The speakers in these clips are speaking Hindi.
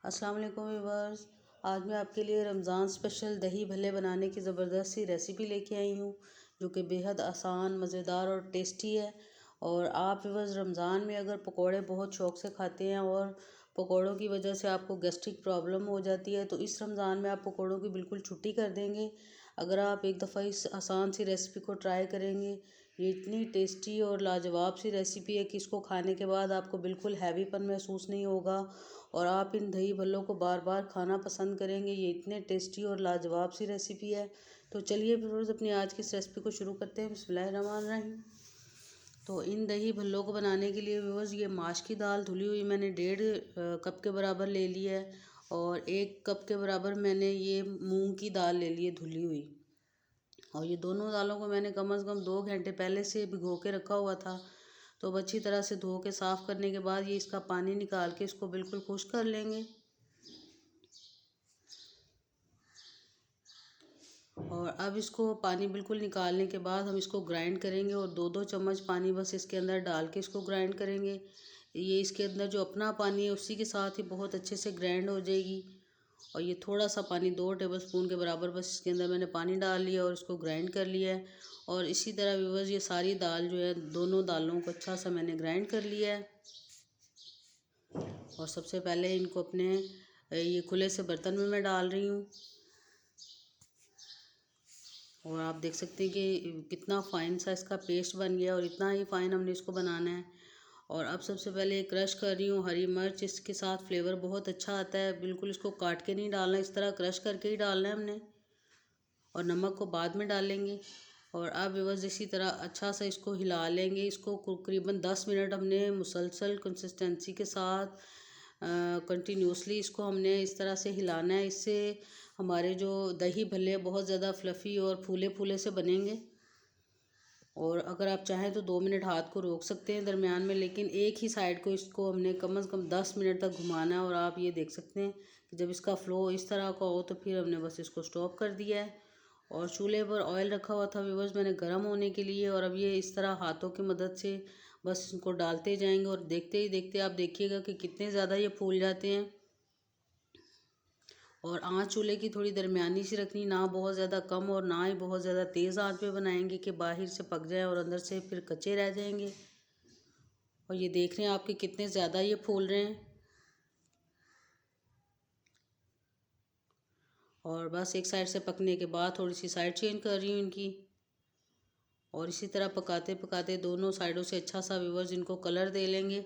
अस्सलाम वालेकुम व्यूअर्स। आज मैं आपके लिए रमज़ान स्पेशल दही भल्ले बनाने की ज़बरदस्त सी रेसिपी लेके आई हूँ, जो कि बेहद आसान, मज़ेदार और टेस्टी है। और आप व्यूअर्स रमज़ान में अगर पकोड़े बहुत शौक़ से खाते हैं और पकोड़ों की वजह से आपको गैस्ट्रिक प्रॉब्लम हो जाती है, तो इस रमज़ान में आप पकोड़ों की बिल्कुल छुट्टी कर देंगे अगर आप एक दफ़ा इस आसान सी रेसिपी को ट्राई करेंगे। ये इतनी टेस्टी और लाजवाब सी रेसिपी है कि इसको खाने के बाद आपको बिल्कुल हैवीपन महसूस नहीं होगा और आप इन दही भल्लों को बार बार खाना पसंद करेंगे। ये इतने टेस्टी और लाजवाब सी रेसिपी है। तो चलिए व्यूअर्स अपनी आज की इस रेसिपी को शुरू करते हैं। बिस्मिल्लाहिर्रहमानिर्रहीम। तो इन दही भल्लों को बनाने के लिए व्यूअर्स ये माश की दाल धुली हुई मैंने 1.5 कप के बराबर ले ली है और 1 कप के बराबर मैंने ये मूंग की दाल ले ली है धुली हुई। और ये दोनों दालों को मैंने कम से कम 2 घंटे पहले से भिगो के रखा हुआ था। तो अब अच्छी तरह से धो के साफ़ करने के बाद ये इसका पानी निकाल के इसको बिल्कुल खुश्क कर लेंगे। और अब इसको पानी बिल्कुल निकालने के बाद हम इसको ग्राइंड करेंगे और 2-2 चम्मच पानी बस इसके अंदर डाल के इसको ग्राइंड करेंगे। ये इसके अंदर जो अपना पानी है उसी के साथ ही बहुत अच्छे से ग्राइंड हो जाएगी। और ये थोड़ा सा पानी 2 टेबलस्पून के बराबर बस इसके अंदर मैंने पानी डाल लिया और इसको ग्राइंड कर लिया है। और इसी तरह व्यूअर्स ये सारी दाल जो है दोनों दालों को अच्छा सा मैंने ग्राइंड कर लिया है। और सबसे पहले इनको अपने ये खुले से बर्तन में मैं डाल रही हूँ। और आप देख सकते हैं कि कितना फ़ाइन सा इसका पेस्ट बन गया और इतना ही फ़ाइन हमने इसको बनाना है। और अब सबसे पहले क्रश कर रही हूँ हरी मिर्च, इसके साथ फ्लेवर बहुत अच्छा आता है। बिल्कुल इसको काट के नहीं डालना, इस तरह क्रश करके ही डालना है हमने। और नमक को बाद में डालेंगे। और अब व्यूअर्स इसी तरह अच्छा सा इसको हिला लेंगे। इसको तकरीबन 10 मिनट हमने मुसलसल कंसिस्टेंसी के साथ कंटिन्यूसली इसको हमने इस तरह से हिलाना है। इससे हमारे जो दही भल्ले बहुत ज़्यादा फ्लफ़ी और फूले फूले से बनेंगे। और अगर आप चाहें तो 2 मिनट हाथ को रोक सकते हैं दरमियान में, लेकिन एक ही साइड को इसको हमने कम से कम 10 मिनट तक घुमाना है। और आप ये देख सकते हैं कि जब इसका फ़्लो इस तरह का हो तो फिर हमने बस इसको स्टॉप कर दिया है। और चूल्हे पर ऑयल रखा हुआ था व्यूअर्स मैंने गर्म होने के लिए। और अब ये इस तरह हाथों की मदद से बस इनको डालते जाएंगे और देखते ही देखते आप देखिएगा कि कितने ज़्यादा ये फूल जाते हैं। और आँच चूल्हे की थोड़ी दरमियानी सी रखनी, ना बहुत ज़्यादा कम और ना ही बहुत ज़्यादा तेज़ आंच पे बनाएंगे कि बाहर से पक जाए और अंदर से फिर कच्चे रह जाएंगे। और ये देख रहे हैं आपके कितने ज़्यादा ये फूल रहे हैं। और बस एक साइड से पकने के बाद थोड़ी सी साइड चेंज कर रही हूँ इनकी। और इसी तरह पकाते पकाते दोनों साइडों से अच्छा सा व्यूअर्स इनको कलर दे लेंगे।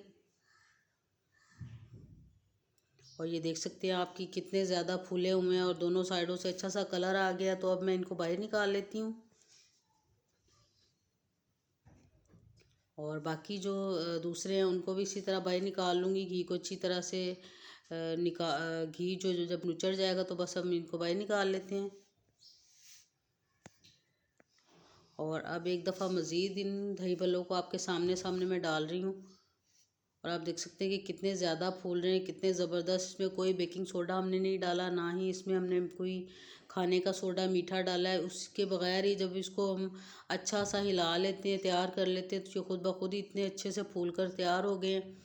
और ये देख सकते हैं आपकी कितने ज़्यादा फूले हुए हैं और दोनों साइडों से अच्छा सा कलर आ गया। तो अब मैं इनको बाहर निकाल लेती हूँ। और बाकी जो दूसरे हैं उनको भी इसी तरह बाहर निकाल लूँगी। घी को अच्छी तरह से घी जो जब नुचड़ जाएगा तो बस हम इनको बाहर निकाल लेते हैं। और अब एक दफ़ा मज़ीद इन दही भल्लों को आपके सामने सामने मैं डाल रही हूँ। और आप देख सकते हैं कि कितने ज़्यादा फूल रहे हैं, कितने ज़बरदस्त। इसमें कोई बेकिंग सोडा हमने नहीं डाला, ना ही इसमें हमने कोई खाने का सोडा मीठा डाला है। उसके बगैर ही जब इसको हम अच्छा सा हिला लेते हैं, तैयार कर लेते हैं, तो ये खुद ब खुद ही इतने अच्छे से फूल कर तैयार हो गए हैं।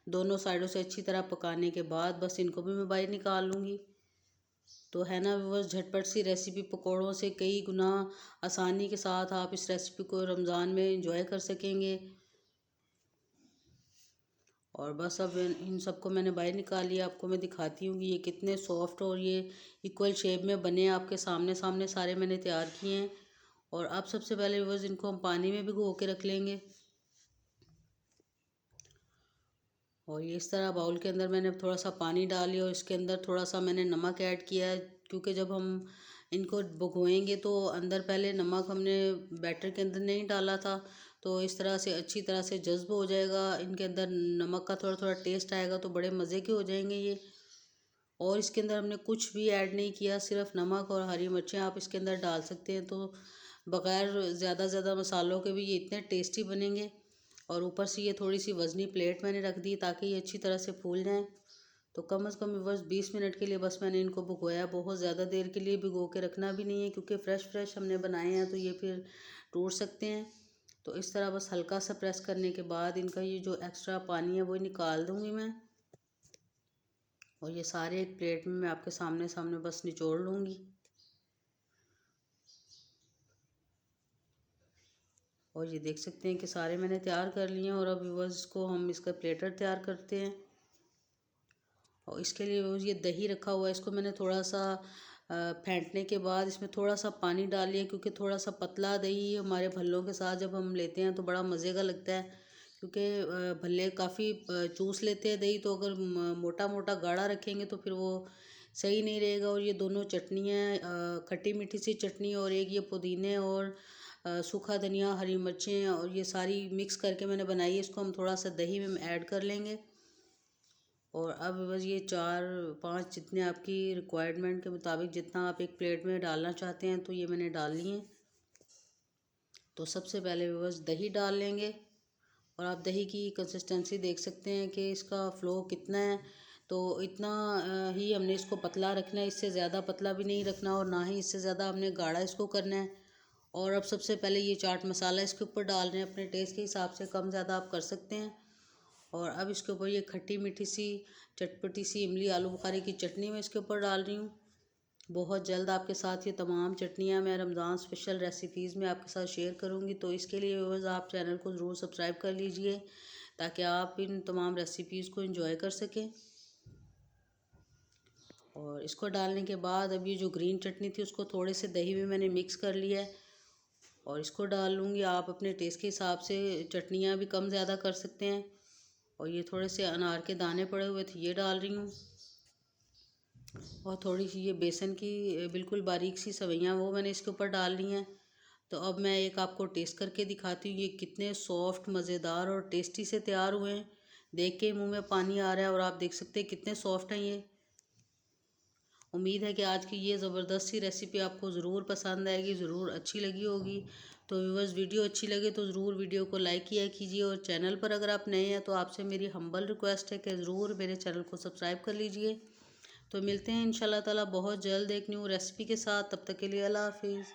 दोनों साइडों से अच्छी तरह पकाने के बाद बस इनको भी मैं बाहर निकाल लूँगी। तो है ना व्यूअर्स झटपट सी रेसिपी, पकौड़ों से कई गुना आसानी के साथ आप इस रेसिपी को रमज़ान में एंजॉय कर सकेंगे। और बस अब इन सबको मैंने बाहर निकाल लिया। आपको मैं दिखाती हूँ कि ये कितने सॉफ्ट और ये इक्वल शेप में बने। आपके सामने सामने सारे मैंने तैयार किए हैं। और अब सबसे पहले व्यूअर्स इनको हम पानी में भिगो के रख लेंगे। और ये इस तरह बाउल के अंदर मैंने थोड़ा सा पानी डाल लिया और इसके अंदर थोड़ा सा मैंने नमक ऐड किया है, क्योंकि जब हम इनको भिगोएंगे तो अंदर पहले नमक हमने बैटर के अंदर नहीं डाला था। तो इस तरह से अच्छी तरह से जज्ब हो जाएगा, इनके अंदर नमक का थोड़ा थोड़ा टेस्ट आएगा तो बड़े मज़े के हो जाएंगे ये। और इसके अंदर हमने कुछ भी ऐड नहीं किया, सिर्फ नमक और हरी मिर्चें आप इसके अंदर डाल सकते हैं। तो बग़ैर ज़्यादा मसालों के भी ये इतने टेस्टी बनेंगे। और ऊपर से ये थोड़ी सी वज़नी प्लेट मैंने रख दी ताकि ये अच्छी तरह से फूल जाएं। तो कम से कम बस 20 मिनट के लिए बस मैंने इनको भिगोया। बहुत ज़्यादा देर के लिए भिगो के रखना भी नहीं है, क्योंकि फ़्रेश हमने बनाए हैं तो ये फिर टूट सकते हैं। तो इस तरह बस हल्का सा प्रेस करने के बाद इनका ये जो एक्स्ट्रा पानी है वो निकाल दूँगी मैं। और ये सारे एक प्लेट में मैं आपके सामने सामने बस निचोड़ लूँगी। और ये देख सकते हैं कि सारे मैंने तैयार कर लिए हैं। और अब व्यूअर्स इसको हम इसका प्लेटर तैयार करते हैं। और इसके लिए व्यूअर्स ये दही रखा हुआ है, इसको मैंने थोड़ा सा फेंटने के बाद इसमें थोड़ा सा पानी डाल लिया, क्योंकि थोड़ा सा पतला दही हमारे भल्लों के साथ जब हम लेते हैं तो बड़ा मज़े का लगता है। क्योंकि भल्ले काफ़ी चूस लेते हैं दही, तो अगर मोटा मोटा गाढ़ा रखेंगे तो फिर वो सही नहीं रहेगा। और ये दोनों चटनियाँ, खट्टी मीठी सी चटनी और एक ये पुदीने और सूखा धनिया, हरी मिर्चें और ये सारी मिक्स करके मैंने बनाई है। इसको हम थोड़ा सा दही में ऐड कर लेंगे। और अब बस ये 4-5 जितने आपकी रिक्वायरमेंट के मुताबिक जितना आप एक प्लेट में डालना चाहते हैं तो ये मैंने डाल ली हैं। तो सबसे पहले बस दही डाल लेंगे। और आप दही की कंसिस्टेंसी देख सकते हैं कि इसका फ़्लो कितना है। तो इतना ही हमने इसको पतला रखना है, इससे ज़्यादा पतला भी नहीं रखना और ना ही इससे ज़्यादा हमने गाढ़ा इसको करना है। और अब सबसे पहले ये चाट मसाला इसके ऊपर डाल रहे हैं, अपने टेस्ट के हिसाब से कम ज़्यादा आप कर सकते हैं। और अब इसके ऊपर ये खट्टी मीठी सी चटपटी सी इमली आलू बुखारे की चटनी मैं इसके ऊपर डाल रही हूँ। बहुत जल्द आपके साथ ये तमाम चटनियाँ मैं रमज़ान स्पेशल रेसिपीज़ में आपके साथ शेयर करूँगी। तो इसके लिए व्यूअर्स आप चैनल को ज़रूर सब्सक्राइब कर लीजिए, ताकि आप इन तमाम रेसिपीज़ को एंजॉय कर सकें। और इसको डालने के बाद अब ये जो ग्रीन चटनी थी उसको थोड़े से दही में मैंने मिक्स कर लिया है और इसको डाल लूँगी। आप अपने टेस्ट के हिसाब से चटनियाँ भी कम ज़्यादा कर सकते हैं। और ये थोड़े से अनार के दाने पड़े हुए थे, ये डाल रही हूँ। और थोड़ी सी ये बेसन की बिल्कुल बारीक सी सवैयाँ वो मैंने इसके ऊपर डाल ली हैं। तो अब मैं एक आपको टेस्ट करके दिखाती हूँ ये कितने सॉफ्ट, मज़ेदार और टेस्टी से तैयार हुए हैं। देख के मुंह में पानी आ रहा है और आप देख सकते हैं कितने सॉफ्ट हैं ये। उम्मीद है कि आज की ये ज़बरदस्त सी रेसिपी आपको ज़रूर पसंद आएगी, ज़रूर अच्छी लगी होगी। तो व्यूअर्स, वीडियो अच्छी लगे तो ज़रूर वीडियो को लाइक किया कीजिए। और चैनल पर अगर आप नए हैं तो आपसे मेरी हम्बल रिक्वेस्ट है कि ज़रूर मेरे चैनल को सब्सक्राइब कर लीजिए। तो मिलते हैं इंशाल्लाह ताला बहुत जल्द एक न्यू रेसिपी के साथ। तब तक के लिए अल्लाह हाफिज़।